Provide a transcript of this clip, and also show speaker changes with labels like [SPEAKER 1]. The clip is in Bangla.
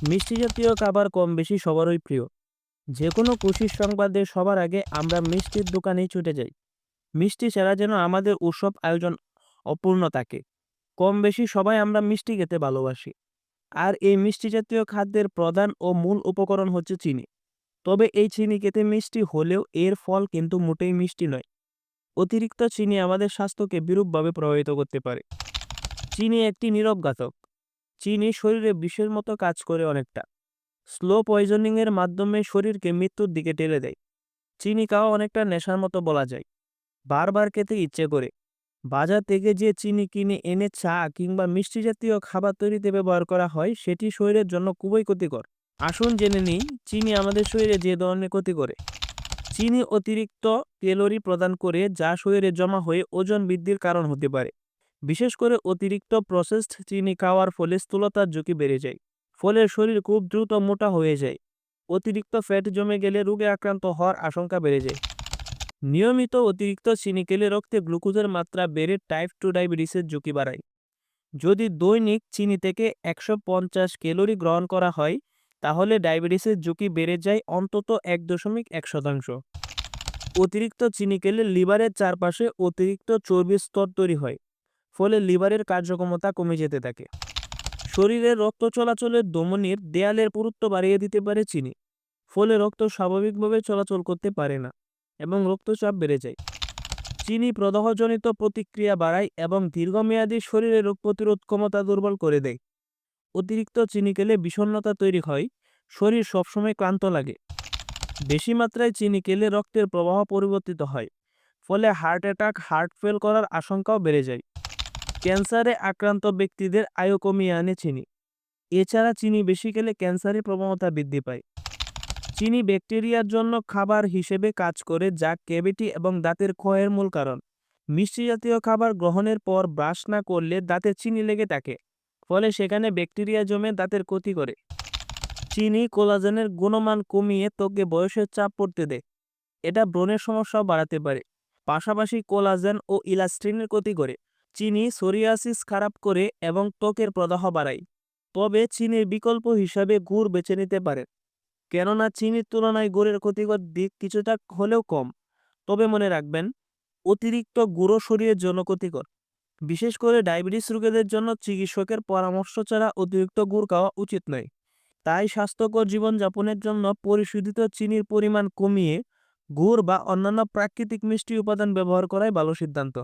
[SPEAKER 1] মিষ্টি জাতীয় খাবার কম বেশি সবারই প্রিয়। যে কোনো খুশির সংবাদে সবার আগে আমরা মিষ্টির দোকানেই ছুটে যাই। মিষ্টি ছাড়া যেন আমাদের উৎসব আয়োজন অপূর্ণ থাকে। কম বেশি সবাই আমরা মিষ্টি খেতে ভালোবাসি। আর এই মিষ্টি জাতীয় খাদ্যের প্রধান ও মূল উপকরণ হচ্ছে চিনি। তবে এই চিনি খেতে মিষ্টি হলেও এর ফল কিন্তু মোটেই মিষ্টি নয়। অতিরিক্ত চিনি আমাদের স্বাস্থ্যকে বিরূপভাবে প্রভাবিত করতে পারে। চিনি একটি নীরব ঘাতক। চিনি শরীরে বিষের মতো কাজ করে অনেকটা। স্লো পয়জনিং এর মাধ্যমে শরীরকে মৃত্যুর দিকে ঠেলে দেয়। চিনি খাওয়া অনেকটা নেশার মতো বলা যায়। বারবার খেতে ইচ্ছে করে। বাজার থেকে যে চিনি কিনে এনে চা কিংবা মিষ্টি জাতীয় খাবার তৈরিতে ব্যবহার করা হয় সেটি শরীরের জন্য খুবই ক্ষতিকর। আসুন জেনে নিই চিনি আমাদের শরীরে যে ধরনের ক্ষতি করে। চিনি অতিরিক্ত ক্যালোরি প্রদান করে যা শরীরে জমা হয়ে ওজন বৃদ্ধির কারণ হতে পারে। বিশেষ করে অতিরিক্ত প্রসেসড চিনি খাওয়ার ফলে স্থূলতার ঝুঁকি বেড়ে যায়। ফলে শরীর খুব দ্রুত মোটা হয়ে যায়। অতিরিক্ত ফ্যাট জমে গেলে রোগে আক্রান্ত হওয়ার আশঙ্কা বেড়ে যায়। নিয়মিত অতিরিক্ত চিনি খেলে রক্তে গ্লুকোজের মাত্রা বেড়ে টাইপ 2 ডায়াবেটিসের ঝুঁকি বাড়ায়। যদি দৈনিক চিনি থেকে 150 ক্যালোরি গ্রহণ করা হয় তাহলে ডায়াবেটিসের ঝুঁকি বেড়ে যায় অন্তত 1.1%। অতিরিক্ত চিনি খেলে লিভারের চারপাশে অতিরিক্ত চর্বির স্তর তৈরি হয়। ফলে লিভারের কার্যক্ষমতা কমে যেতে থাকে। শরীরে রক্ত চলাচলের ধমনির দেয়ালের পুরুত্ব বাড়িয়ে দিতে পারে চিনি। ফলে রক্ত স্বাভাবিকভাবে চলাচল করতে পারে না এবং রক্তচাপ বেড়ে যায়। চিনি প্রদাহজনিত প্রতিক্রিয়া বাড়ায় এবং দীর্ঘমেয়াদী শরীরে রোগ প্রতিরোধ ক্ষমতা দুর্বল করে দেয়। অতিরিক্ত চিনি খেলে বিষণ্ণতা তৈরি হয়। শরীর সবসময় ক্লান্ত লাগে। বেশি মাত্রায় চিনি খেলে রক্তের প্রবাহ পরিবর্তিত হয়। ফলে হার্ট অ্যাটাক হার্ট ফেল করার আশঙ্কাও বেড়ে যায়। ক্যান্সারে আক্রান্ত ব্যক্তিদের আয়ু কমিয়ে আনে চিনি। এছাড়া চিনি বেশি খেলে ক্যান্সারের প্রবণতা বৃদ্ধি পায়। চিনি ব্যাকটেরিয়ার জন্য খাবার হিসেবে কাজ করে যা ক্যাভিটি এবং দাঁতের ক্ষয়ের মূল কারণ। মিষ্টি জাতীয় খাবার গ্রহণের পর ব্রাশ না করলে দাঁতে চিনি লেগে থাকে। ফলে সেখানে ব্যাকটেরিয়া জমে দাঁতের ক্ষতি করে। চিনি কোলাজেনের গুণমান কমিয়ে ত্বকে বয়সের চাপ পড়তে দেয়। এটা ব্রণের সমস্যাও বাড়াতে পারে। পাশাপাশি কোলাজেন ও ইলাস্টিনের ক্ষতি করে। চিনি সোরিয়াসিস খারাপ করে এবং ত্বকের প্রদাহ বাড়ায়। তবে চিনির বিকল্প হিসাবে গুড় বেছে নিতে পারেন। কেননা চিনির তুলনায় গুড়ের ক্ষতিকর দিক কিছুটা হলেও কম। তবে মনে রাখবেন অতিরিক্ত গুঁড়ো শরীরের জন্য ক্ষতিকর। বিশেষ করে ডায়াবেটিস রোগীদের জন্য চিকিৎসকের পরামর্শ ছাড়া অতিরিক্ত গুড় খাওয়া উচিত নয়। তাই স্বাস্থ্যকর জীবনযাপনের জন্য পরিশোধিত চিনির পরিমাণ কমিয়ে গুড় বা অন্যান্য প্রাকৃতিক মিষ্টি উপাদান ব্যবহার করাই ভালো সিদ্ধান্ত।